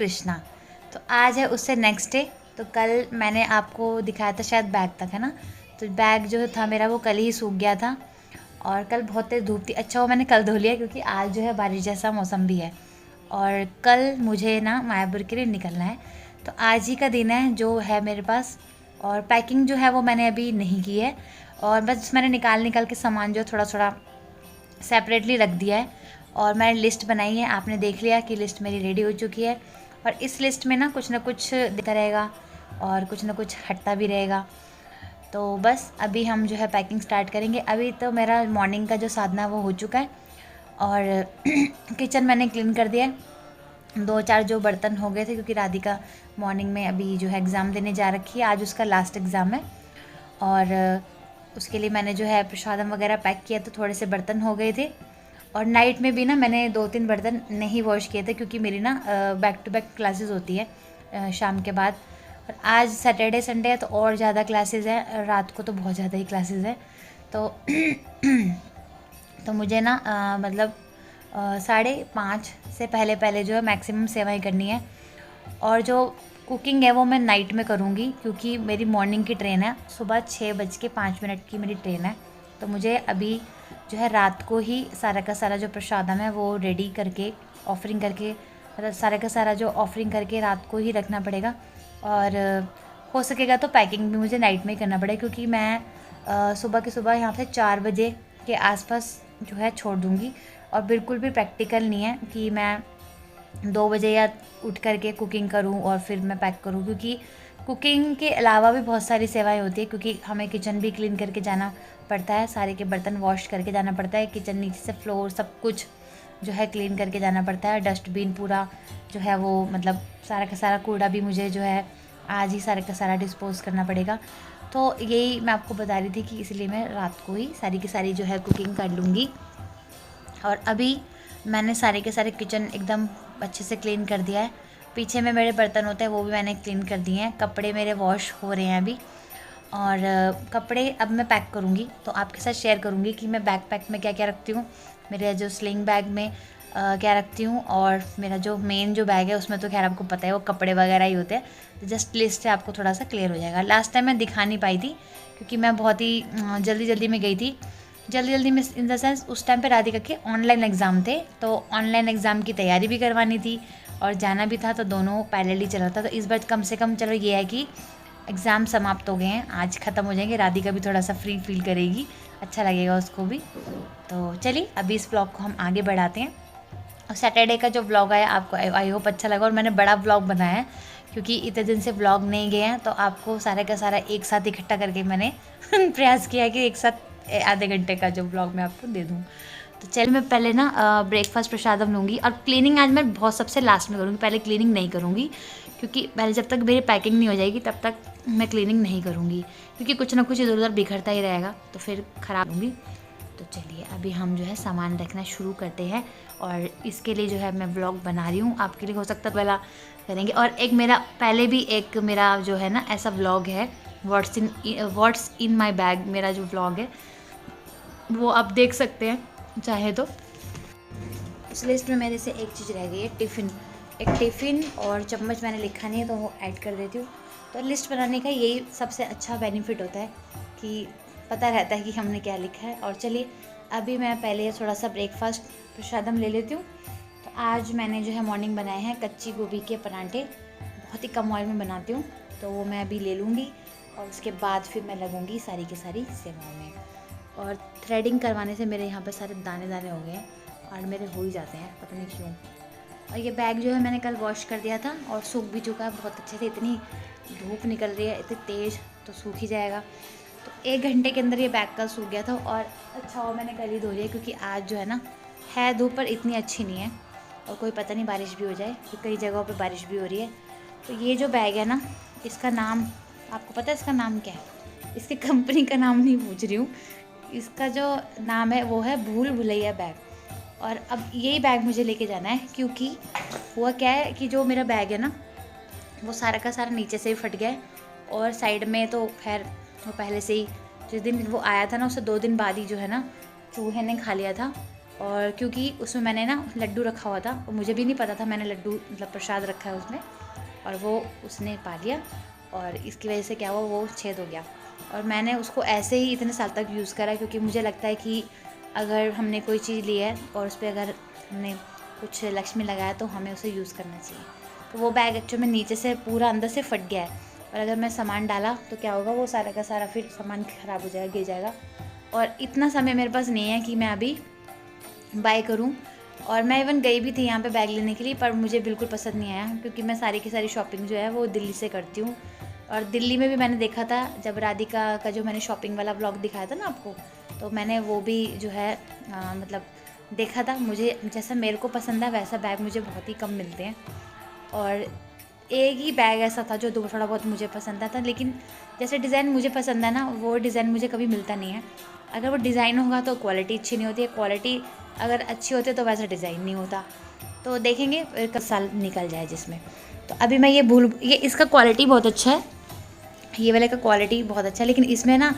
कृष्णा। तो आज है उससे नेक्स्ट डे। तो कल मैंने आपको दिखाया था शायद बैग तक, है ना। तो बैग जो था मेरा वो कल ही सूख गया था और कल बहुत तेज़ धूप थी। अच्छा वो मैंने कल धो लिया क्योंकि आज जो है बारिश जैसा मौसम भी है और कल मुझे ना मायापुर के लिए निकलना है। तो आज ही का दिन है जो है मेरे पास। और पैकिंग जो है वो मैंने अभी नहीं की है और बस मैंने निकाल के सामान जो थोड़ा थोड़ा सेपरेटली रख दिया है। और मैंने लिस्ट बनाई है, आपने देख लिया कि लिस्ट मेरी रेडी हो चुकी है। और इस लिस्ट में ना कुछ दिखता रहेगा और कुछ ना कुछ हटता भी रहेगा। तो बस अभी हम जो है पैकिंग स्टार्ट करेंगे। अभी तो मेरा मॉर्निंग का जो साधना है वो हो चुका है और किचन मैंने क्लीन कर दिया है। 2-4 जो बर्तन हो गए थे क्योंकि राधिका मॉर्निंग में अभी जो है एग्ज़ाम देने जा रखी है, आज उसका लास्ट एग्ज़ाम है और उसके लिए मैंने जो है प्रसादम वगैरह पैक किया तो थोड़े से बर्तन हो गए थे। और नाइट में भी ना मैंने 2-3 बर्तन नहीं वॉश किए थे क्योंकि मेरी ना बैक टू बैक क्लासेस होती है शाम के बाद। और आज सैटरडे संडे है तो और ज़्यादा क्लासेस हैं, रात को तो बहुत ज़्यादा ही क्लासेस हैं। तो तो मुझे ना मतलब 5:30 से पहले पहले जो है मैक्सिमम सेवाएं करनी है। और जो कुकिंग है वो मैं नाइट में करूँगी क्योंकि मेरी मॉर्निंग की ट्रेन है, सुबह 6:05 की मेरी ट्रेन है। तो मुझे अभी जो है रात को ही सारा का सारा जो प्रसादम है वो रेडी करके ऑफरिंग करके, मतलब सारा का सारा जो ऑफरिंग करके रात को ही रखना पड़ेगा। और हो सकेगा तो पैकिंग भी मुझे नाइट में ही करना पड़ेगा क्योंकि मैं सुबह के सुबह यहाँ से 4 बजे के आसपास जो है छोड़ दूँगी। और बिल्कुल भी प्रैक्टिकल नहीं है कि मैं 2 बजे या उठ करके कुकिंग करूं और फिर मैं पैक करूं, क्योंकि कुकिंग के अलावा भी बहुत सारी सेवाएं होती है क्योंकि हमें किचन भी क्लीन करके जाना पड़ता है, सारे के बर्तन वॉश करके जाना पड़ता है, किचन नीचे से फ्लोर सब कुछ जो है क्लीन करके जाना पड़ता है। डस्टबिन पूरा जो है वो मतलब सारा का सारा कूड़ा भी मुझे जो है आज ही सारा का सारा डिस्पोज़ करना पड़ेगा। तो यही मैं आपको बता रही थी कि इसलिए मैं रात को ही सारी की सारी जो है कुकिंग कर लूँगी। और अभी मैंने सारे के सारे किचन एकदम अच्छे से क्लीन कर दिया है। पीछे में मेरे बर्तन होते हैं वो भी मैंने क्लीन कर दिए हैं। कपड़े मेरे वॉश हो रहे हैं अभी और कपड़े अब मैं पैक करूँगी तो आपके साथ शेयर करूँगी कि मैं बैग पैक में क्या क्या रखती हूँ, मेरे जो स्लिंग बैग में क्या रखती हूँ और मेरा जो मेन जो बैग है उसमें तो खैर आपको पता है वो कपड़े वगैरह ही होते हैं। तो जस्ट लिस्ट से आपको थोड़ा सा क्लियर हो जाएगा। लास्ट टाइम मैं दिखा नहीं पाई थी क्योंकि मैं बहुत ही जल्दी जल्दी में गई थी। जल्दी में इन द सेंस उस टाइम पे राधिका के ऑनलाइन एग्ज़ाम थे तो ऑनलाइन एग्ज़ाम की तैयारी भी करवानी थी और जाना भी था, तो दोनों पैरेलली चल रहा था। तो इस बार कम से कम चलो ये है कि एग्ज़ाम समाप्त हो गए हैं, आज ख़त्म हो जाएंगे, राधिका भी थोड़ा सा फ्री फील करेगी, अच्छा लगेगा उसको भी। तो चलिए अभी इस ब्लॉग को हम आगे बढ़ाते हैं। और सैटरडे का जो व्लॉग आया आपको आई होप अच्छा लगा। और मैंने बड़ा व्लॉग बनाया है क्योंकि इतने दिन से व्लॉग नहीं गए हैं तो आपको सारा का सारा एक साथ इकट्ठा करके मैंने प्रयास किया है कि एक साथ आधे घंटे का जो व्लॉग मैं आपको दे दूँ। तो चलिए मैं पहले ना ब्रेकफास्ट प्रसादम लूँगी और क्लीनिंग आज मैं बहुत सबसे लास्ट में करूँगी, पहले क्लीनिंग नहीं करूँगी क्योंकि पहले जब तक मेरी पैकिंग नहीं हो जाएगी तब तक मैं क्लीनिंग नहीं करूँगी क्योंकि कुछ ना कुछ इधर उधर बिखरता ही रहेगा तो फिर ख़राब होंगी। तो चलिए अभी हम जो है सामान रखना शुरू करते हैं और इसके लिए जो है मैं व्लॉग बना रही हूँ आपके लिए, हो सकता है पहला करेंगे। और एक मेरा पहले भी एक मेरा जो है ना ऐसा व्लॉग है व्हाट्स इन माई बैग, मेरा जो व्लॉग है वो आप देख सकते हैं चाहे तो। इस लिस्ट में मेरे से एक चीज़ रह गई है, टिफ़िन। एक टिफ़िन और चम्मच मैंने लिखा नहीं है तो वो ऐड कर देती हूँ। तो लिस्ट बनाने का यही सबसे अच्छा बेनिफिट होता है कि पता रहता है कि हमने क्या लिखा है। और चलिए अभी मैं पहले थोड़ा सा ब्रेकफास्ट प्रसादम ले लेती हूँ। तो आज मैंने जो है मॉर्निंग बनाए हैं कच्ची गोभी के परांठे, बहुत ही कम ऑयल में बनाती हूँ तो वो मैं अभी ले लूँगी और उसके बाद फिर मैं लगूँगी सारी की सारी सेवाओं में। और थ्रेडिंग करवाने से मेरे यहाँ पे सारे दाने दाने हो गए हैं और मेरे हो ही जाते हैं पता नहीं क्यों। और ये बैग जो है मैंने कल वॉश कर दिया था और सूख भी चुका है बहुत अच्छे से, इतनी धूप निकल रही है इतनी तेज़ तो सूख ही जाएगा। तो 1 घंटे के अंदर ये बैग कल सूख गया था और अच्छा हुआ मैंने कल ही धो लिया क्योंकि आज जो है ना है धूप पर इतनी अच्छी नहीं है और कोई पता नहीं बारिश भी हो जाए क्योंकि कई जगहों पे बारिश भी हो रही है। तो ये जो बैग है ना इसका नाम आपको पता है इसका नाम क्या है? इसकी कंपनी का नाम नहीं पूछ रही हूँ, इसका जो नाम है वो है भूल भुलैया बैग। और अब यही बैग मुझे लेके जाना है क्योंकि हुआ क्या है कि जो मेरा बैग है ना वो सारा का सारा नीचे से ही फट गया है और साइड में तो खैर वो पहले से ही जिस दिन वो आया था ना उससे 2 दिन बाद ही जो है ना चूहे ने खा लिया था और क्योंकि उसमें मैंने ना लड्डू रखा हुआ था और मुझे भी नहीं पता था मैंने लड्डू मतलब प्रसाद रखा है उसमें, और वो उसने पा लिया और इसकी वजह से क्या हुआ, वो छेद हो गया। और मैंने उसको ऐसे ही इतने साल तक यूज़ करा, क्योंकि मुझे लगता है कि अगर हमने कोई चीज़ ली है और उस पर अगर हमने कुछ लक्ष्मी लगाया तो हमें उसे यूज़ करना चाहिए। तो वो बैग एक्चुअली में नीचे से पूरा अंदर से फट गया है, और अगर मैं सामान डाला तो क्या होगा, वो सारा का सारा फिर सामान ख़राब हो जाएगा, गिर जाएगा। और इतना समय मेरे पास नहीं है कि मैं अभी बाय करूं। और मैं इवन गई भी थी यहाँ पे बैग लेने के लिए, पर मुझे बिल्कुल पसंद नहीं आया, क्योंकि मैं सारी की सारी शॉपिंग जो है वो दिल्ली से करती हूँ। और दिल्ली में भी मैंने देखा था, जब राधिका का जो मैंने शॉपिंग वाला व्लॉग दिखाया था ना आपको, तो मैंने वो भी जो है मतलब देखा था। मुझे जैसा मेरे को पसंद है वैसा बैग मुझे बहुत ही कम मिलते हैं। और एक ही बैग ऐसा था जो थोड़ा बहुत मुझे पसंद आता, लेकिन जैसे डिज़ाइन मुझे पसंद है ना, वो डिज़ाइन मुझे कभी मिलता नहीं है। अगर वो डिज़ाइन होगा तो क्वालिटी अच्छी नहीं होती है, क्वालिटी अगर अच्छी होती है तो वैसा डिज़ाइन नहीं होता। तो देखेंगे एक साल निकल जाए जिसमें। तो अभी मैं ये इसका क्वालिटी बहुत अच्छा है, ये वाले का क्वालिटी बहुत अच्छा है, लेकिन इसमें ना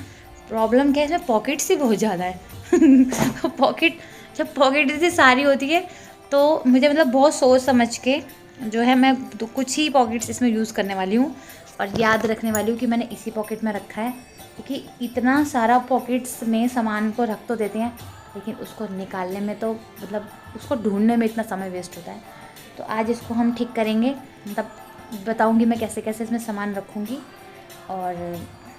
प्रॉब्लम क्या है, इसमें पॉकेट्स ही बहुत ज़्यादा है पॉकेट, जब पॉकेट इतनी सारी होती है तो मुझे मतलब बहुत सोच समझ के जो है मैं तो कुछ ही पॉकेट्स इसमें यूज़ करने वाली हूँ, और याद रखने वाली हूँ कि मैंने इसी पॉकेट में रखा है। क्योंकि इतना सारा पॉकेट्स में सामान को रख तो देते हैं, लेकिन उसको निकालने में तो मतलब उसको ढूंढने में इतना समय वेस्ट होता है। तो आज इसको हम ठीक करेंगे, मतलब बताऊँगी मैं कैसे कैसे इसमें सामान रखूँगी। और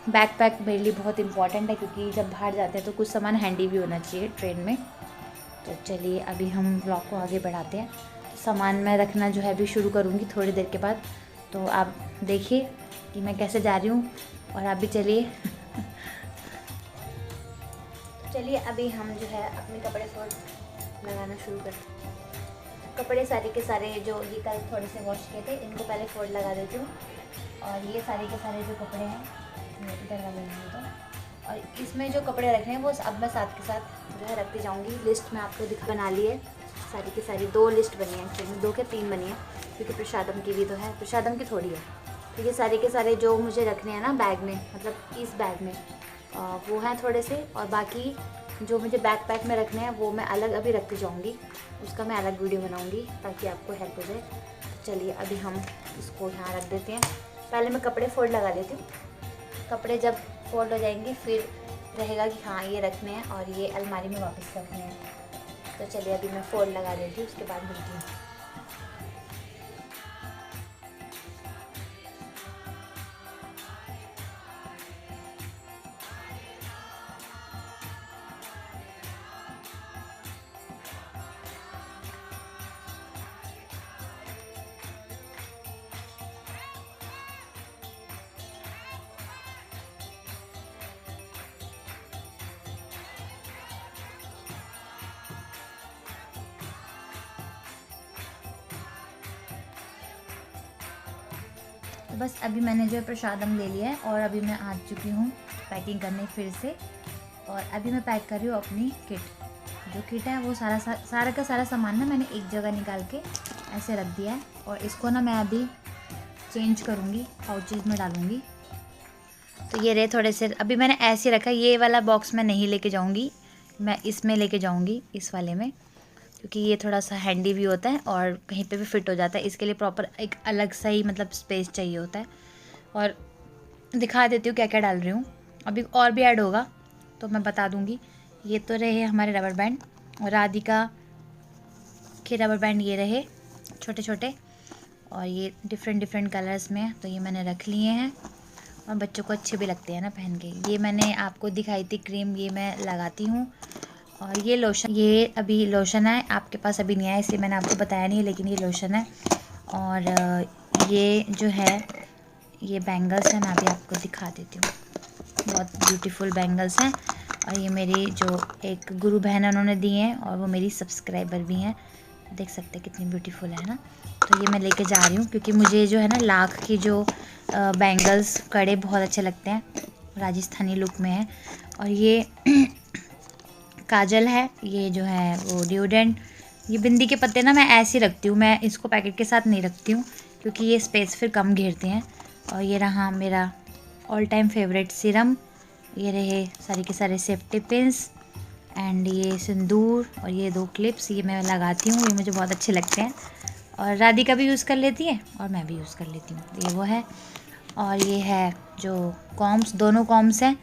बैकपैक मेरे लिए बहुत इंपॉर्टेंट है, क्योंकि जब बाहर जाते हैं तो कुछ सामान हैंडी भी होना चाहिए ट्रेन में। तो चलिए अभी हम ब्लॉग को आगे बढ़ाते हैं। तो सामान मैं रखना जो है अभी शुरू करूँगी थोड़ी देर के बाद, तो आप देखिए कि मैं कैसे जा रही हूँ, और आप भी चलिए चलिए अभी हम जो है अपने कपड़े फोल्ड लगाना शुरू करते हैं। कपड़े सारे के सारे जो ये कल थोड़े से वॉश किए थे, इनको पहले फोल्ड लगा देती हूँ। और ये सारे के सारे जो कपड़े हैं इधर वाले हैं, तो और इसमें जो कपड़े रखे हैं वो अब मैं साथ के साथ जो है रखती जाऊँगी। लिस्ट में आपको बना ली है सारी की सारी, 2 लिस्ट बनी है एक्चुअली, 2 के 3 बनी है, क्योंकि प्रसादम की भी तो है, प्रसादम की थोड़ी है। तो ये सारे के सारे जो मुझे रखने हैं ना बैग में, मतलब इस बैग में वो हैं थोड़े से, और बाकी जो मुझे बैकपैक में रखने हैं वो मैं अलग अभी रखती जाऊँगी, उसका मैं अलग वीडियो बनाऊँगी ताकि आपको हेल्प हो जाए। तो चलिए अभी हम इसको यहाँ रख देते हैं। पहले मैं कपड़े फोल्ड लगा लेती हूँ, कपड़े जब फोल्ड हो जाएंगे फिर रहेगा कि हाँ ये रखने हैं और ये अलमारी में वापस रखने हैं। तो चलिए अभी मैं फोल्ड लगा लेती हूँ, उसके बाद मिलती हूँ। तो बस अभी मैंने जो है प्रसादम ले लिया है, और अभी मैं आ चुकी हूँ पैकिंग करने फिर से। और अभी मैं पैक कर रही हूँ अपनी किट। जो किट है वो सारा का सारा सामान ना मैंने एक जगह निकाल के ऐसे रख दिया है, और इसको ना मैं अभी चेंज करूँगी, पाउचेज में डालूँगी। तो ये रहे थोड़े से, अभी मैंने ऐसे रखा है। ये वाला बॉक्स मैं नहीं लेके जाऊँगी, मैं इसमें लेके जाऊँगी, इस वाले में, क्योंकि ये थोड़ा सा हैंडी भी होता है और कहीं पे भी फिट हो जाता है। इसके लिए प्रॉपर एक अलग सा ही मतलब स्पेस चाहिए होता है। और दिखा देती हूँ क्या क्या डाल रही हूँ, अभी और भी ऐड होगा तो मैं बता दूँगी। ये तो रहे हमारे रबर बैंड, और राधिका के रबर बैंड ये रहे छोटे छोटे, और ये डिफरेंट कलर्स में, तो ये मैंने रख लिए हैं, और बच्चों को अच्छे भी लगते हैं ना पहन के। ये मैंने आपको दिखाई थी क्रीम, ये मैं लगाती हूँ। और ये लोशन, ये अभी लोशन है, आपके पास अभी नहीं आया इसलिए मैंने आपको बताया नहीं, लेकिन ये लोशन है। और ये जो है ये बैंगल्स हैं, मैं अभी आपको दिखा देती हूँ। बहुत ब्यूटीफुल बैंगल्स हैं, और ये मेरी जो एक गुरु बहन है उन्होंने दी हैं, और वो मेरी सब्सक्राइबर भी हैं। देख सकते हैं कितनी ब्यूटीफुल है ना। तो ये मैं लेके जा रही हूँ, क्योंकि मुझे जो है ना लाख की जो बैंगल्स कड़े बहुत अच्छे लगते हैं, राजस्थानी लुक में है। और ये काजल है, ये जो है वो डिओडेंट। ये बिंदी के पत्ते ना मैं ऐसे रखती हूँ, मैं इसको पैकेट के साथ नहीं रखती हूँ, क्योंकि ये स्पेस फिर कम घेरते हैं। और ये रहा मेरा ऑल टाइम फेवरेट सीरम, ये रहे सारे के सारे सेफ्टी पिन्स, एंड ये सिंदूर और ये 2 क्लिप्स ये मैं लगाती हूँ, ये मुझे बहुत अच्छे लगते हैं। और राधिका भी यूज़ कर लेती है और मैं भी यूज़ कर लेती हूँ, ये वो है। और ये है जो कॉम्स, दोनों कॉम्स हैं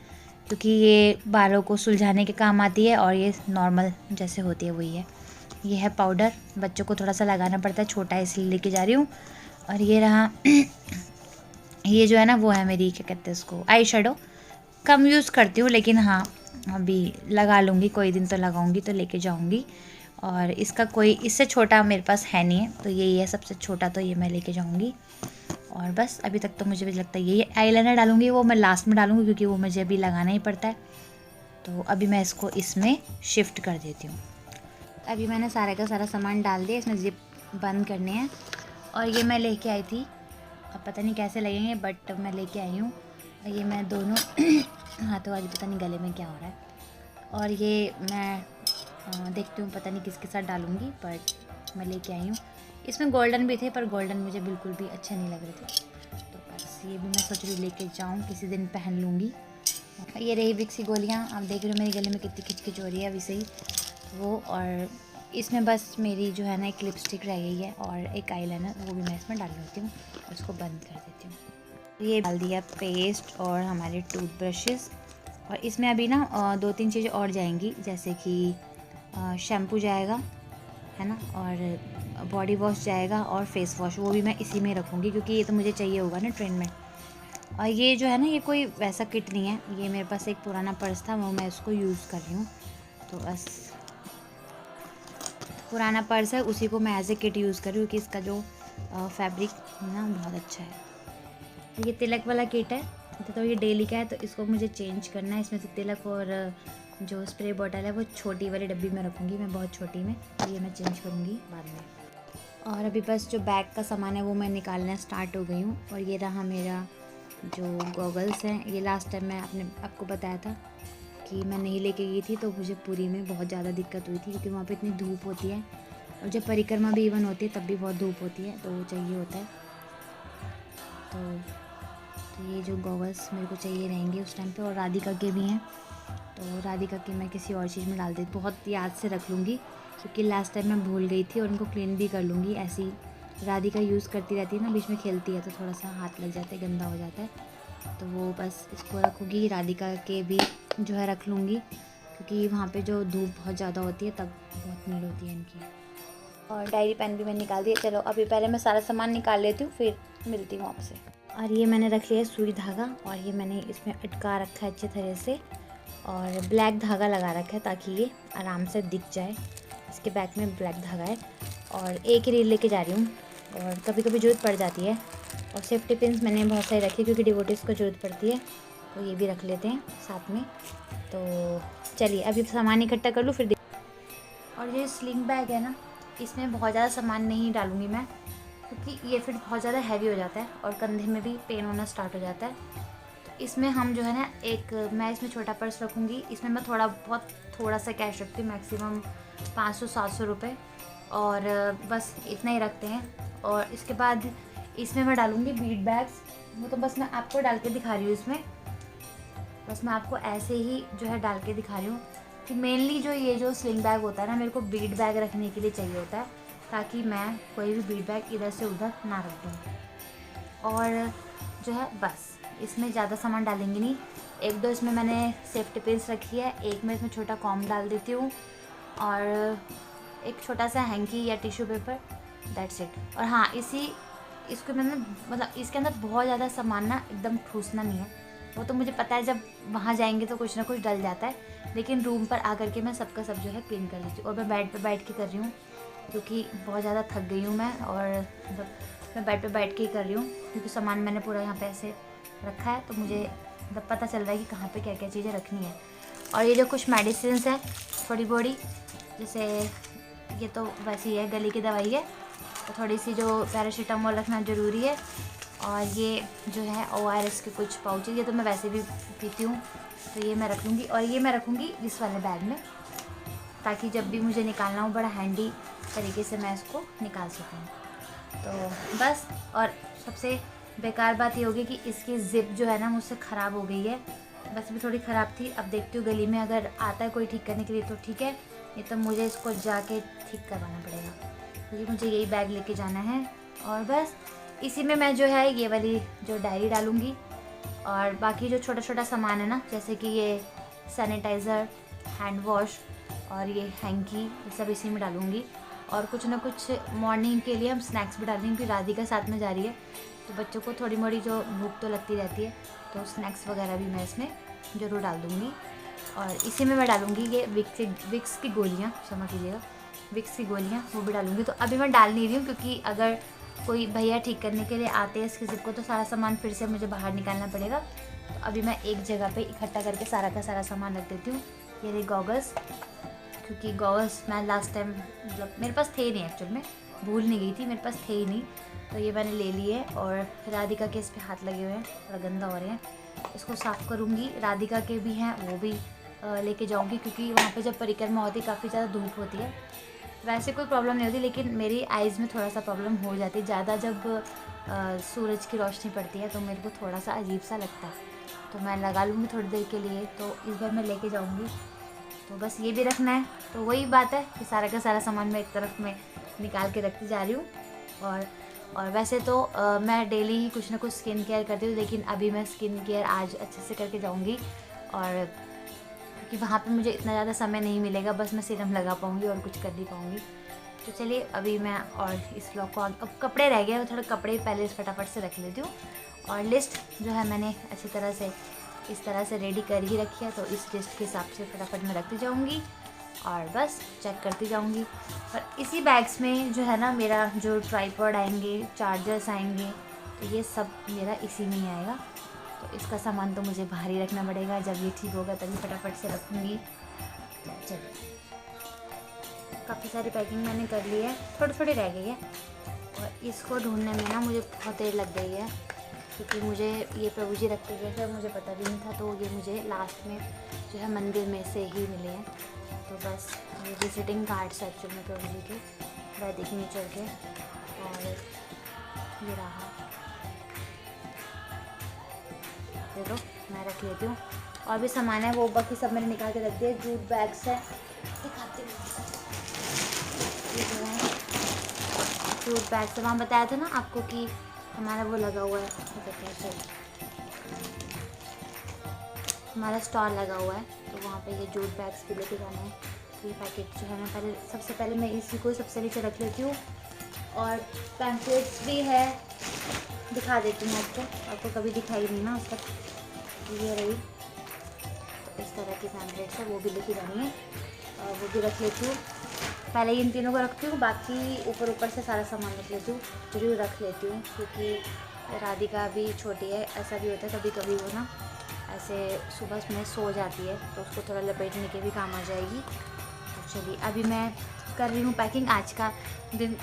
क्योंकि ये बालों को सुलझाने के काम आती है और ये नॉर्मल जैसे होती है वही है। ये है पाउडर, बच्चों को थोड़ा सा लगाना पड़ता है, छोटा है इसलिए लेके जा रही हूँ। और ये रहा ये जो है ना वो है मेरी, क्या कहते हैं उसको, आई शेडो। कम यूज़ करती हूँ लेकिन हाँ अभी लगा लूँगी, कोई दिन तो लगाऊंगी तो लेके जाऊँगी। और इसका कोई इससे छोटा मेरे पास है नहीं है, तो यही है सबसे छोटा, तो ये मैं लेके जाऊँगी। और बस अभी तक तो मुझे भी लगता है यही आईलाइनर डालूँगी, वो मैं लास्ट में डालूँगी क्योंकि वो मुझे अभी लगाना ही पड़ता है। तो अभी मैं इसको इसमें शिफ्ट कर देती हूँ। अभी मैंने सारे का सारा सामान डाल दिया, इसमें ज़िप बंद करने हैं। और ये मैं लेके आई थी, अब पता नहीं कैसे लगेंगे बट मैं लेके आई हूँ। और ये मैं दोनों हाथों वाली, पता नहीं गले में क्या हो रहा है। और ये मैं देखती हूँ, पता नहीं किसके साथ डालूँगी, बट मैं लेके आई हूँ। इसमें गोल्डन भी थे पर गोल्डन मुझे बिल्कुल भी अच्छे नहीं लग रहे थे, तो बस ये भी मैं सोच रही हूँ लेके जाऊँ, किसी दिन पहन लूँगी। ये रही विक्स की गोलियाँ, आप देख रहे हो मेरे गले में कितनी खिचखिच हो रही है अभी से ही वो। और इसमें बस मेरी जो है ना एक लिपस्टिक रह गई है और एक आईलाइनर, वो भी मैं इसमें डाल लेती हूँ और इसको बंद कर देती हूँ। ये डाल दिया पेस्ट और हमारे टूथब्रशेस। और इसमें अभी ना 2-3 चीज़ें और जाएंगी, जैसे कि शैम्पू जाएगा है ना, और बॉडी वॉश जाएगा और फेस वॉश, वो भी मैं इसी में रखूँगी क्योंकि ये तो मुझे चाहिए होगा ना ट्रेन में। और ये जो है ना ये कोई वैसा किट नहीं है, ये मेरे पास एक पुराना पर्स था, वो मैं इसको यूज़ कर रही हूँ। तो बस पुराना पर्स है, उसी को मैं एज ए किट यूज़ कर रही हूँ कि इसका जो फैब्रिक ना बहुत अच्छा है। ये तिलक वाला किट है, तो ये डेली का है, तो इसको मुझे चेंज करना है। इसमें से तिलक और जो स्प्रे बॉटल है वो छोटी वाली डब्बी में रखूँगी मैं, बहुत छोटी में, तो ये मैं चेंज करूँगी बाद में। और अभी बस जो बैग का सामान है वो मैं निकालना स्टार्ट हो गई हूँ। और ये रहा मेरा जो गॉगल्स हैं, ये लास्ट टाइम मैं आपको बताया था कि मैं नहीं लेके गई थी, तो मुझे पुरी में बहुत ज़्यादा दिक्कत हुई थी क्योंकि वहाँ पे इतनी धूप होती है, और जब परिक्रमा भी इवन होती है तब भी बहुत धूप होती है, तो वो चाहिए होता है। तो ये जो गॉगल्स मेरे को चाहिए रहेंगे उस टाइम पे। और राधिका के भी हैं, तो राधिका के मैं किसी और चीज़ में डाल देती, बहुत याद से रख लूँगी क्योंकि लास्ट टाइम मैं भूल गई थी। और उनको क्लीन भी कर लूँगी, ऐसी राधिका यूज़ करती रहती है ना, बीच में खेलती है तो थोड़ा सा हाथ लग जाता है, गंदा हो जाता है, तो वो बस इसको रखूँगी। राधिका के भी जो है रख लूँगी क्योंकि वहाँ पे जो धूप बहुत ज़्यादा होती है तब बहुत नीड होती है इनकी। और डायरी पेन भी मैंने निकाल दिया। चलो अभी पहले मैं सारा सामान निकाल लेती हूँ, फिर मिलती हूँ आपसे। और ये मैंने रख लिया सुई धागा, और ये मैंने इसमें अटका रखा है अच्छे तरह से, और ब्लैक धागा लगा रखा है ताकि ये आराम से दिख जाए। इसके बैक में ब्लैक धागा है, और एक ही रील लेके जा रही हूँ, और कभी कभी ज़रूरत पड़ जाती है। और सेफ्टी पिन्स मैंने बहुत सारी रखी क्योंकि डिवोटीज़ को ज़रूरत पड़ती है, तो ये भी रख लेते हैं साथ में। तो चलिए अभी सामान इकट्ठा कर लूँ फिर। और ये स्लिंग बैग है ना, इसमें बहुत ज़्यादा सामान नहीं डालूँगी मैं क्योंकि ये फिर बहुत ज़्यादा हैवी हो जाता है और कंधे में भी पेन होना स्टार्ट हो जाता है। तो इसमें हम जो है ना मैं इसमें छोटा पर्स रखूँगी, इसमें मैं थोड़ा सा कैश रखती हूँ, मैक्सिमम 500-700 रुपये, और बस इतना ही रखते हैं। और इसके बाद इसमें मैं डालूँगी बीड बैग्स, वो तो बस मैं आपको डाल के दिखा रही हूँ इसमें, बस मैं आपको ऐसे ही जो है डाल के दिखा रही हूँ कि मेनली जो ये जो स्लिंग बैग होता है ना, मेरे को बीड बैग रखने के लिए चाहिए होता है ताकि मैं कोई भी बीड बैग इधर से उधर ना रख दूँ। और जो है बस इसमें ज़्यादा सामान डालेंगे नहीं, 1-2 इसमें मैंने सेफ्टी पिन्स रखी है, एक मैं इसमें छोटा कॉम्ब डाल देती हूँ, और एक छोटा सा हैंकी या टिश्यू पेपर, दैट्स इट। और हाँ इसको मैंने मतलब इसके अंदर बहुत ज़्यादा सामान ना एकदम ठूसना नहीं है, वो तो मुझे पता है जब वहाँ जाएंगे तो कुछ ना कुछ डल जाता है, लेकिन रूम पर आकर के मैं सबका सब जो है क्लीन कर लेती हूँ। और मैं बेड पे बैठ के कर रही हूँ क्योंकि बहुत ज़्यादा थक गई हूँ मैं, और मतलब मैं बेड पे बैठ के ही कर रही हूँ क्योंकि सामान मैंने पूरा यहाँ पे ऐसे रखा है, तो मुझे मतलब पता चल रहा है कि कहाँ पे क्या क्या चीज़ें रखनी है। और ये जो कुछ मेडिसिन है थोड़ी बॉडी, जैसे ये तो वैसे ही है, गले की दवाई है, तो थोड़ी सी जो पैरासीटामोल रखना ज़रूरी है। और ये जो है ORS के कुछ पाउचेज, ये तो मैं वैसे भी पीती हूँ, तो ये मैं रख लूँगी। और ये मैं रखूँगी इस वाले बैग में ताकि जब भी मुझे निकालना हो बड़ा हैंडी तरीके से मैं इसको निकाल सकूँ। तो बस, और सबसे बेकार बात ये होगी कि इसकी ज़िप जो है ना मुझसे ख़राब हो गई है, बस भी थोड़ी ख़राब थी। अब देखती हूँ गली में अगर आता है कोई ठीक करने के लिए तो ठीक है, नहीं तो मुझे इसको जाके ठीक करवाना पड़ेगा, क्योंकि मुझे यही बैग लेके जाना है। और बस इसी में मैं जो है ये वाली जो डायरी डालूँगी, और बाकी जो छोटा छोटा सामान है ना, जैसे कि ये सैनिटाइज़र, हैंड वॉश और ये हैंकी, ये सब इसी में डालूँगी। और कुछ ना कुछ मॉर्निंग के लिए हम स्नैक्स भी डालेंगे, क्योंकि राधिका साथ में जा रही है तो बच्चों को थोड़ी मोड़ी जो भूख तो लगती रहती है, तो स्नैक्स वगैरह भी मैं इसमें ज़रूर डाल दूँगी। और इसी में मैं डालूँगी ये विक्स की गोलियाँ, क्षमा कीजिएगा, विक्स की गोलियाँ वो भी डालूँगी। तो अभी मैं डाल नहीं रही हूँ, क्योंकि अगर कोई भैया ठीक करने के लिए आते हैं इसके ज़िप को, तो सारा सामान फिर से मुझे बाहर निकालना पड़ेगा। तो अभी मैं एक जगह पे इकट्ठा करके सारा का सारा सामान रख देती हूँ। ये रही गॉगल्स, क्योंकि गॉगल्स मैं लास्ट टाइम मतलब मेरे पास थे ही नहीं, एक्चुअल में भूल नहीं गई थी, मेरे पास थे ही नहीं, तो ये मैंने ले लिए। और राधिका के इस पर हाथ लगे हुए हैं, थोड़ा गंदा हो रहे हैं, इसको साफ़ करूँगी। राधिका के भी हैं, वो भी लेके जाऊँगी, क्योंकि वहाँ पे जब परिक्रमा होती है काफ़ी ज़्यादा धूप होती है। वैसे कोई प्रॉब्लम नहीं होती, लेकिन मेरी आइज़ में थोड़ा सा प्रॉब्लम हो जाती है, ज़्यादा जब सूरज की रोशनी पड़ती है तो मेरे को थोड़ा सा अजीब सा लगता है, तो मैं लगा लूँगी थोड़ी देर के लिए। तो इस बार मैं लेके जाऊँगी, तो बस ये भी रखना है। तो वही बात है कि सारा का सारा सामान मैं एक तरफ में निकाल के रखती जा रही हूँ। और वैसे तो मैं डेली ही कुछ ना कुछ स्किन केयर करती हूँ, लेकिन अभी मैं स्किन केयर आज अच्छे से करके जाऊँगी, और क्योंकि वहाँ पे मुझे इतना ज़्यादा समय नहीं मिलेगा, बस मैं सीरम लगा पाऊँगी और कुछ कर नहीं पाऊँगी। तो चलिए अभी मैं और इस ब्लॉग को अब कपड़े रह गए, थोड़े कपड़े पहले फटाफट से रख लेती हूँ। और लिस्ट जो है मैंने अच्छी तरह से इस तरह से रेडी कर ही रखी है, तो इस लिस्ट के हिसाब से फटाफट मैं रखती जाऊँगी और बस चेक करती जाऊँगी। और इसी बैग्स में जो है ना मेरा जो ट्राइपॉड आएंगे, चार्जर्स आएंगे, तो ये सब मेरा इसी में ही आएगा। तो इसका सामान तो मुझे बाहर ही रखना पड़ेगा, जब ये ठीक होगा तभी फटाफट से रखूँगी। चलिए, काफ़ी सारी पैकिंग मैंने कर ली है, थोड़ी थोड़ी रह गई है, और इसको ढूंढने में ना मुझे बहुत देर लग गई है, क्योंकि मुझे ये प्रभु जी रखते हुए थे, मुझे पता भी नहीं था, तो ये मुझे लास्ट में जो है मंदिर में से ही मिले हैं। तो बस ये विजिटिंग कार्ड्स एक्चुअल में प्रभु जी के, वैदिक नेचर के, और ये रहा, देखो मैं रख लेती हूँ। और भी सामान है वो बाकी सब मैंने निकाल के रख दिया। जूट बैग्स है, दिखाती हूँ, ये जो है जूट बैग्स है, वहाँ बताया था ना आपको कि हमारा वो लगा हुआ है, हमारा स्टॉल लगा हुआ है, तो वहाँ पे ये जूट बैग्स भी लेके जाना है। ये पैकेट जो है मैं पहले सबसे पहले मैं इसी को सबसे नीचे रख लेती हूँ। और पैम्पलेट्स भी है, दिखा देती हूँ आपको कभी दिखाई नहीं ना उसका। ये रही, तो इस तरह की पैम्पलेट्स है, वो भी लेके जानी है, और वो भी रख लेती हूँ। पहले इन तीनों को रखती हूँ, बाकी ऊपर से सारा सामान रख लेती हूँ, जरूर रख लेती हूँ, क्योंकि राधिका भी छोटी है, ऐसा भी होता है कभी कभी वो ना ऐसे सुबह में सो जाती है, तो उसको थोड़ा लपेटने के भी काम आ जाएगी। तो चलिए अभी मैं कर रही हूँ पैकिंग। आज का दिन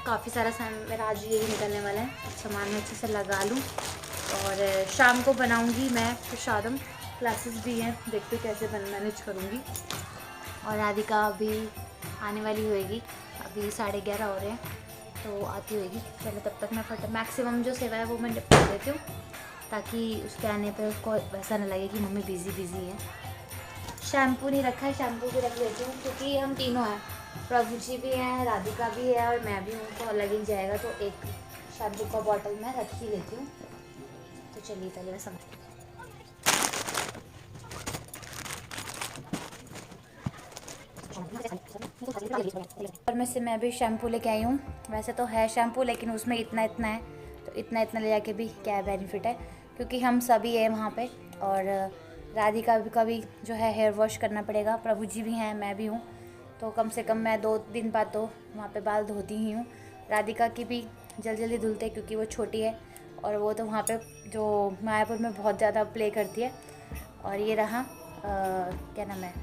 काफ़ी सारा सामान मेरा आज यही निकलने वाला है, सामान मैं अच्छे से लगा लूँ, और शाम को बनाऊँगी मैं प्रसादम, क्लासेस भी हैं, देखते कैसे मैनेज करूँगी। और राधिका अभी आने वाली होएगी, अभी 11:30 हो रहे हैं, तो आती होएगी। चलो तब तक मैं मैक्सिमम जो सेवा है वो मैं निपटा देती हूँ, ताकि उसके आने पे उसको वैसा ना लगे कि मम्मी बिज़ी है। शैम्पू नहीं रखा है, शैम्पू भी रख लेती हूँ, क्योंकि हम तीनों हैं, प्रभु जी भी हैं, राधिका भी है और मैं भी हूँ, तो अलग ही जाएगा, तो एक शैम्पू का बॉटल मैं रख ही लेती हूँ। तो चलिए पहले मैं समझ और में से मैं भी शैम्पू लेके आई हूँ। वैसे तो है शैम्पू, लेकिन उसमें इतना है, तो इतना ले जाके भी क्या बेनिफिट है, क्योंकि हम सभी हैं वहाँ पे। और राधिका का भी जो है हेयर वॉश करना पड़ेगा, प्रभु जी भी हैं, मैं भी हूँ, तो कम से कम मैं 2 दिन बाद तो वहाँ पे बाल धोती ही हूँ। राधिका की भी जल्दी धुलते, क्योंकि वो छोटी है, और वो तो वहाँ पे जो मायापुर में बहुत ज़्यादा प्ले करती है। और ये रहा क्या नाम है,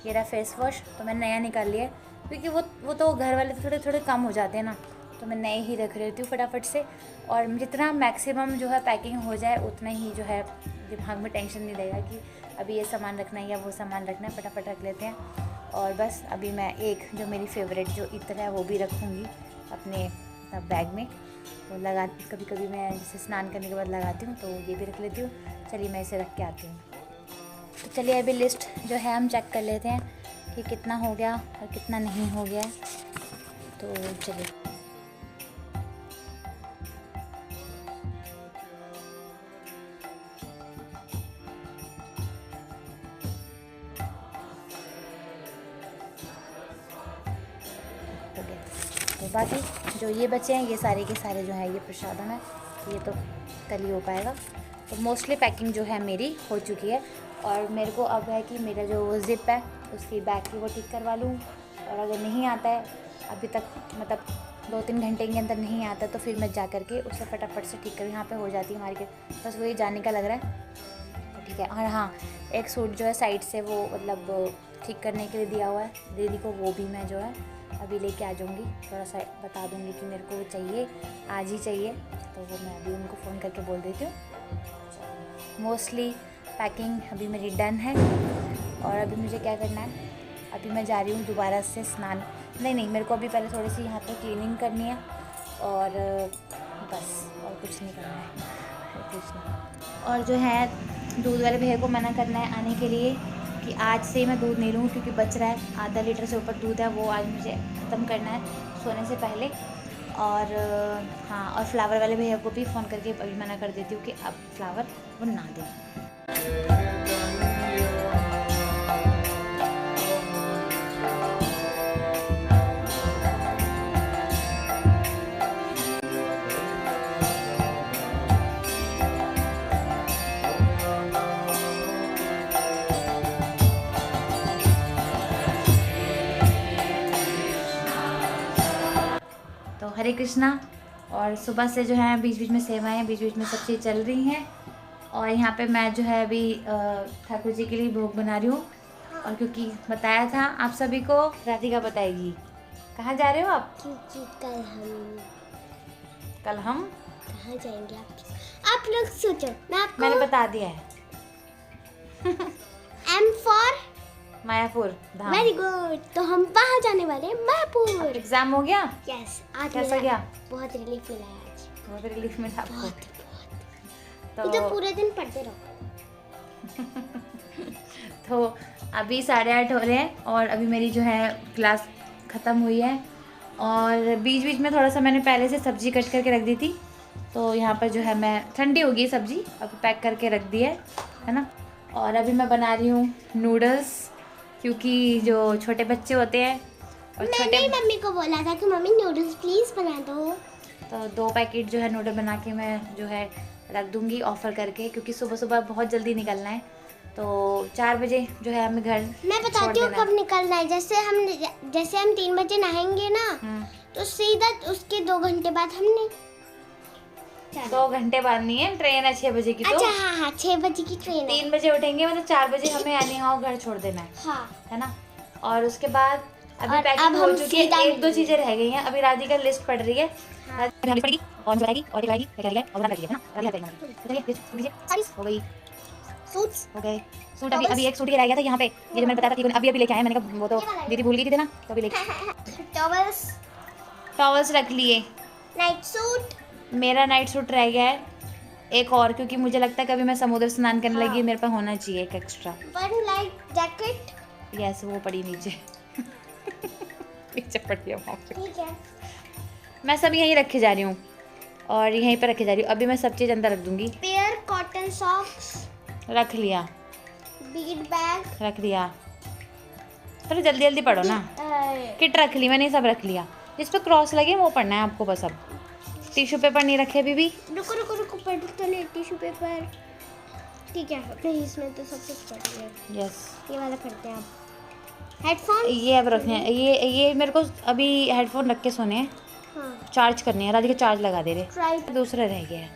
ये रहा फेस वॉश, तो मैं नया निकाल लिया, क्योंकि वो तो घर वाले तो थोड़े कम हो जाते हैं ना, तो मैं नए ही रख लेती हूँ फटाफट से। और जितना मैक्सिमम जो है पैकिंग हो जाए, उतना ही जो है दिमाग में टेंशन नहीं रहेगा कि अभी ये सामान रखना है या वो सामान रखना है, फटाफट रख लेते हैं। और बस अभी मैं एक जो मेरी फेवरेट जो इत्र है वो भी रखूँगी अपने बैग में, वो लगा कभी मैं जैसे स्नान करने के बाद लगाती हूँ, तो ये भी रख लेती हूँ। चलिए मैं इसे रख के आती हूँ। तो चलिए अभी लिस्ट जो है हम चेक कर लेते हैं कि कितना हो गया और कितना नहीं हो गया। तो चलिए हो गया। तो बाकी जो ये बचे हैं ये सारे के सारे जो है ये प्रसादम है, ये तो कल ही हो पाएगा। तो मोस्टली पैकिंग जो है मेरी हो चुकी है और मेरे को अब है कि मेरा जो वो ज़िप है उसकी बैग की वो ठीक करवा लूँ। और अगर नहीं आता है अभी तक, मतलब 2-3 घंटे के अंदर नहीं आता, तो फिर मैं जा कर के उसे फटाफट से ठीक कर, यहाँ पे हो जाती है मार्केट, बस वही जाने का लग रहा है। तो ठीक है। और हाँ, एक सूट जो है साइड से वो मतलब ठीक करने के लिए दिया हुआ है दीदी को, वो भी मैं जो है अभी लेके आ जाऊँगी। थोड़ा सा बता दूँगी कि मेरे को वो चाहिए, आज ही चाहिए, तो वो मैं अभी उनको फ़ोन करके बोल देती हूँ। मोस्टली पैकिंग अभी मेरी डन है और अभी मुझे क्या करना है, अभी मैं जा रही हूँ दोबारा से स्नान, नहीं मेरे को अभी पहले थोड़ी सी यहाँ पर क्लीनिंग करनी है और बस, और कुछ नहीं करना है, कुछ नहीं। और जो है दूध वाले भैया को मना करना है आने के लिए कि आज से ही मैं दूध नहीं लूँ, क्योंकि बच रहा है आधा लीटर से ऊपर दूध है, वो आज मुझे ख़त्म करना है सोने से पहले। और हाँ, और फ्लावर वाले भैया को भी फ़ोन करके अभी मना कर देती हूँ कि अब फ्लावर वो ना दें। तो हरे कृष्णा। और सुबह से जो है बीच बीच में सेवाएं, बीच बीच में सब चीज़ चल रही हैं। और यहाँ पे मैं जो है अभी ठाकुर जी के लिए भोग बना रही हूँ। और क्योंकि बताया था आप सभी को, राधिका बताएगी कहाँ जा रहे हो आप? क्योंकि कल हम कहाँ जाएंगे आप लोग सोचो, मैंने बता दिया है। M for Mayapur Dham. Very good. तो हम वहाँ जाने वाले हैं, मायापुर। एग्जाम हो गया? यस। आज कैसा गया? बहुत रिलीफ मिला है आज। बहुत रिलीफ मिला आपको? बहुत। तो पूरे दिन पढ़ते रहो। तो अभी 8:30 हो रहे हैं और अभी मेरी जो है क्लास ख़त्म हुई है। और बीच बीच में थोड़ा सा मैंने पहले से सब्ज़ी कट करके रख दी थी, तो यहाँ पर जो है मैं, ठंडी हो गई सब्ज़ी, अब पैक करके रख दी है ना। और अभी मैं बना रही हूँ नूडल्स, क्योंकि जो छोटे बच्चे होते हैं और मैंने मम्मी को बोला था कि मम्मी नूडल्स प्लीज़ बना दो, तो 2 पैकेट जो है नूडल बना के मैं जो है रख दूँगी ऑफ़र करके, क्योंकि सुबह सुबह बहुत जल्दी निकलना है। तो 4 बजे जो है हमें घर मैं बताती हूँ कब निकलना है। जैसे हम 3 बजे नहाएंगे ना, तो सीधा उसके 2 घंटे बाद हमने 2 घंटे बाद नहीं है, ट्रेन है 6 बजे की। तो अच्छा हाँ 6 बजे की ट्रेन है। 3 बजे उठेंगे, मतलब 4 बजे हमें अनिहाओ घर छोड़ देना है। हाँ। है ना। और उसके बाद अभी और पैकिंग हो चुकी है, सीधा 1-2 चीज़ें रह गई हैं। अभी राधिका लिस्ट पढ़ रही है, पड़ेगी और बताएगी और दिखाएगी क्या है और बता है ना। चलिए लिस्ट लीजिए, हो गई। सूट्स हो गए। सूट अभी एक सूट ही रह गया था यहाँ पे, ये जो मैंने बताया था कि अभी लेके आए, मैंने कहा वो तो दीदी भूल गई थी ना, तो अभी लेके टॉवल्स रख लिए। नाइट सूट, मेरा नाइट सूट रह गया है एक और, क्योंकि मुझे लगता है कभी मैं समुद्र स्नान करने लगी, मेरे पास होना चाहिए एक extra. One light jacket, yes वो पड़ी नीचे। नीचे पड़ी है वहाँ पे। ठीक है। मैं सब यहीं रखे जा रही हूँ और यहीं पे रखे जा रही हूँ। अभी मैं सब चीज़ अंदर रख दूँगी। पेयर कॉटन सॉक्स रख लिया, बीड बैग रख लिया। चलो जल्दी जल्दी पढ़ो ना। किट रख ली मैंने, सब रख लिया। जिस पे क्रॉस लगे वो पढ़ना है आपको बस। अब टिश्यू पेपर नहीं रखे अभी भी। रुको रुको रुको, पढ़ तो ले टिश्यू पेपर। ठीक है, नहीं इसमें तो सब कुछ पढ़ लिया। यस ये वाला करते हैं आप। हेडफोन ये अब रखने हैं, ये मेरे को अभी हेडफोन रख के सोने हैं। हाँ। चार्ज करनी है, राधिका चार्ज लगा दे रहे। दूसरा रह गया है,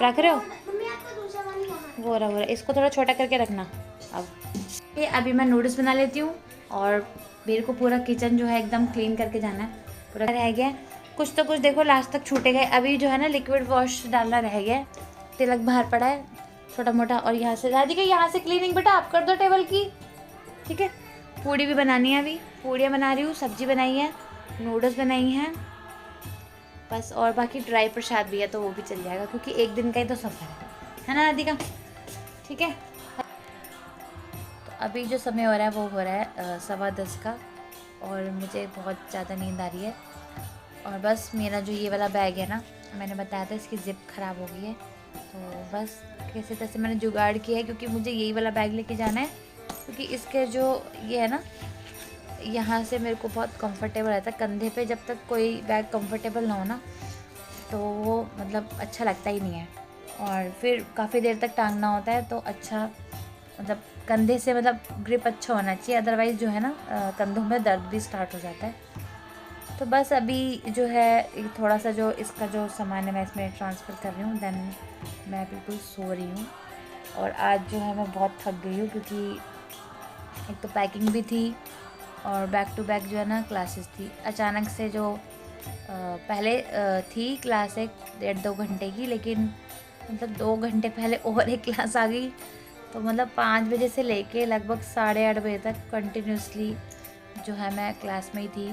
रख रहे हो? मम्मी आपका दूसरा वाला यहाँ। वो रहा, इसको थोड़ा छोटा करके रखना। अब ये अभी मैं नूडल्स बना लेती हूँ और मेरे को पूरा किचन जो है एकदम क्लीन करके जाना है। पूरा रह गया कुछ तो कुछ, देखो लास्ट तक छूटे गए। अभी जो है ना लिक्विड वॉश डालना रह गया, तिलक बाहर पड़ा है छोटा मोटा। और यहाँ से राधिका, यहाँ से क्लीनिंग बेटा आप कर दो टेबल की, ठीक है। पूड़ी भी बनानी है, अभी पूड़ियाँ बना रही हूँ, सब्जी बनाई है, नूडल्स बनाई हैं बस। और बाकी ड्राई प्रसाद भी है तो वो भी चल जाएगा, क्योंकि एक दिन का ही तो सफ़र है ना राधिका, ठीक है। अभी जो समय हो रहा है वो हो रहा है 10:15 का, और मुझे बहुत ज़्यादा नींद आ रही है। और बस मेरा जो ये वाला बैग है ना, मैंने बताया था इसकी ज़िप ख़राब हो गई है, तो बस कैसे तैसे मैंने जुगाड़ किया है, क्योंकि मुझे यही वाला बैग लेके जाना है। क्योंकि इसके जो ये है ना, यहाँ से मेरे को बहुत कंफर्टेबल रहता है कंधे पे। जब तक कोई बैग कंफर्टेबल ना हो ना, तो वो मतलब अच्छा लगता ही नहीं है, और फिर काफ़ी देर तक टांगना होता है, तो अच्छा मतलब कंधे से मतलब ग्रिप अच्छा होना चाहिए, अदरवाइज़ जो है ना कंधों में दर्द भी स्टार्ट हो जाता है। तो बस अभी जो है थोड़ा सा जो इसका जो सामान है मैं इसमें ट्रांसफ़र कर रही हूँ, देन मैं बिल्कुल सो रही हूँ। और आज जो है मैं बहुत थक गई हूँ, क्योंकि एक तो पैकिंग भी थी, और बैक टू बैक जो है ना क्लासेस थी। अचानक से जो पहले थी क्लास एक 1.5-2 घंटे की, लेकिन मतलब 2 घंटे पहले और एक क्लास आ गई। तो मतलब 5 बजे से लेके लगभग 8:30 बजे तक कंटिन्यूसली जो है मैं क्लास में ही थी।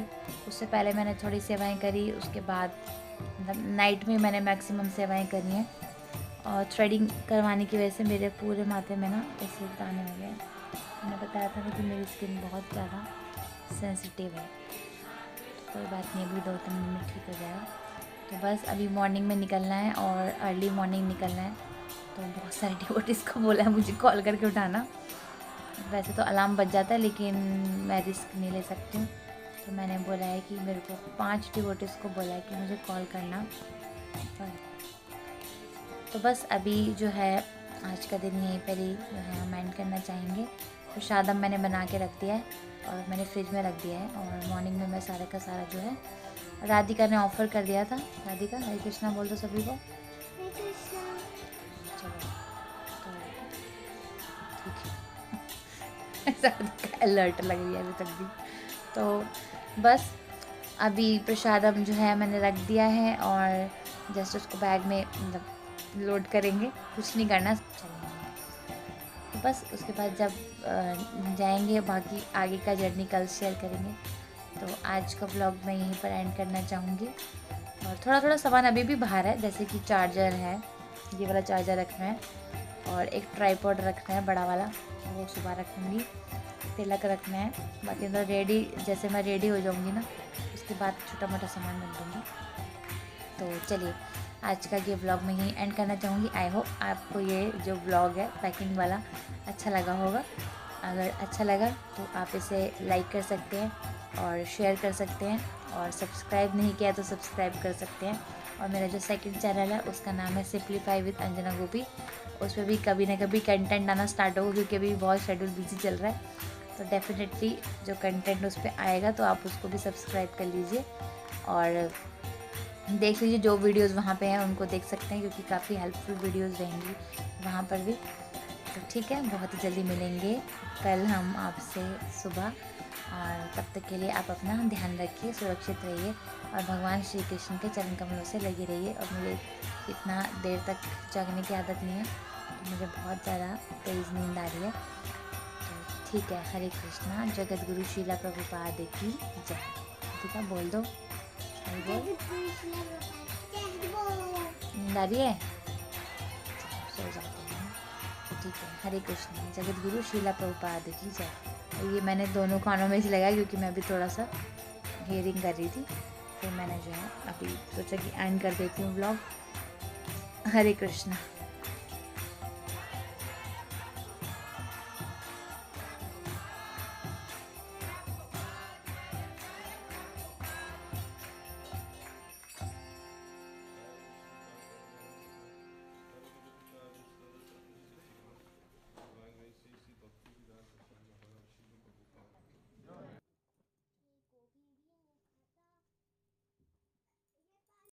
उससे पहले मैंने थोड़ी सेवाएं करी, उसके बाद मतलब नाइट में मैंने मैक्सिमम सेवाएं करी हैं। और थ्रेडिंग करवाने की वजह से मेरे पूरे माथे में ना ऐसे दाने हो गए। मैंने बताया था ना कि मेरी स्किन बहुत ज़्यादा सेंसिटिव है, तो कोई बात नहीं, अभी 2-3 दिन में ठीक हो जाएगा। तो बस अभी मॉर्निंग में निकलना है, और अर्ली मॉर्निंग निकलना है। तो बहुत सारे डिवोटीज़ को बोला है मुझे कॉल करके उठाना। वैसे तो अलार्म बज जाता है, लेकिन मैं रिस्क नहीं ले सकती हूँ। तो मैंने बोला है कि मेरे को 5 डिवोटीज़ को बोला है कि मुझे कॉल करना। तो बस अभी जो है आज का दिन यहीं पर ही जो है हम एंड करना चाहेंगे। तो शादम मैंने बना के रख दिया है, और मैंने फ्रिज में रख दिया है, और मॉर्निंग में मैं सारा का सारा जो है राधिका ने ऑफ़र कर दिया था। राधिका हरे कृष्णा बोल दो सभी को। चलो तो ठीक है। राधिका अलर्ट लग रही है अभी तक भी। तो बस अभी प्रसादम जो है मैंने रख दिया है, और जस्ट उसको बैग में मतलब लोड करेंगे, कुछ नहीं करना, चलेंगे। तो बस उसके बाद जब जाएंगे, बाकी आगे का जर्नी कल शेयर करेंगे। तो आज का ब्लॉग मैं यहीं पर एंड करना चाहूँगी। और थोड़ा थोड़ा सामान अभी भी बाहर है, जैसे कि चार्जर है, ये वाला चार्जर रखना है, और एक ट्राईपॉड रखना है बड़ा वाला, वो सुबह रखूँगी। तिलक रखना है, बाकी तो रेडी, जैसे मैं रेडी हो जाऊँगी ना उसके बाद छोटा मोटा सामान बन दूँगी। तो चलिए आज का ये व्लॉग मैं यहीं एंड करना चाहूँगी। आई होप आपको ये जो व्लॉग है पैकिंग वाला अच्छा लगा होगा। अगर अच्छा लगा तो आप इसे लाइक कर सकते हैं, और शेयर कर सकते हैं, और सब्सक्राइब नहीं किया तो सब्सक्राइब कर सकते हैं। और मेरा जो सेकंड चैनल है उसका नाम है सिंप्लीफाई विद अंजना गोपी। उस पर भी कभी ना कभी कंटेंट आना स्टार्ट होगा, क्योंकि अभी बहुत शेड्यूल बिजी चल रहा है। तो डेफिनेटली जो कंटेंट उस पर आएगा तो आप उसको भी सब्सक्राइब कर लीजिए, और देख लीजिए जो वीडियोस वहाँ पे हैं उनको देख सकते हैं, क्योंकि काफ़ी हेल्पफुल वीडियोस रहेंगी वहाँ पर भी। तो ठीक है, बहुत ही जल्दी मिलेंगे कल हम आपसे सुबह, और तब तक के लिए आप अपना ध्यान रखिए, सुरक्षित रहिए, और भगवान श्री कृष्ण के चरण कमलों से लगे रहिए। और मुझे इतना देर तक जगने की आदत नहीं है, तो मुझे बहुत ज़्यादा तेज़ नींद आ रही है। तो ठीक है, हरे कृष्णा, जगत गुरु शीला प्रभुपाद की जय। ठीक है, बोल दो, बोल। नींद आ रही है, सो जाते हैं। तो ठीक है, हरे कृष्ण, जगत गुरु शीला प्रभुपाद की जय। और ये मैंने दोनों कानों में ही लगाया, क्योंकि मैं भी थोड़ा सा हियरिंग कर रही थी। फिर मैंने जो है अभी सोचा कि एंड कर देती हूँ व्लॉग। हरे कृष्णा।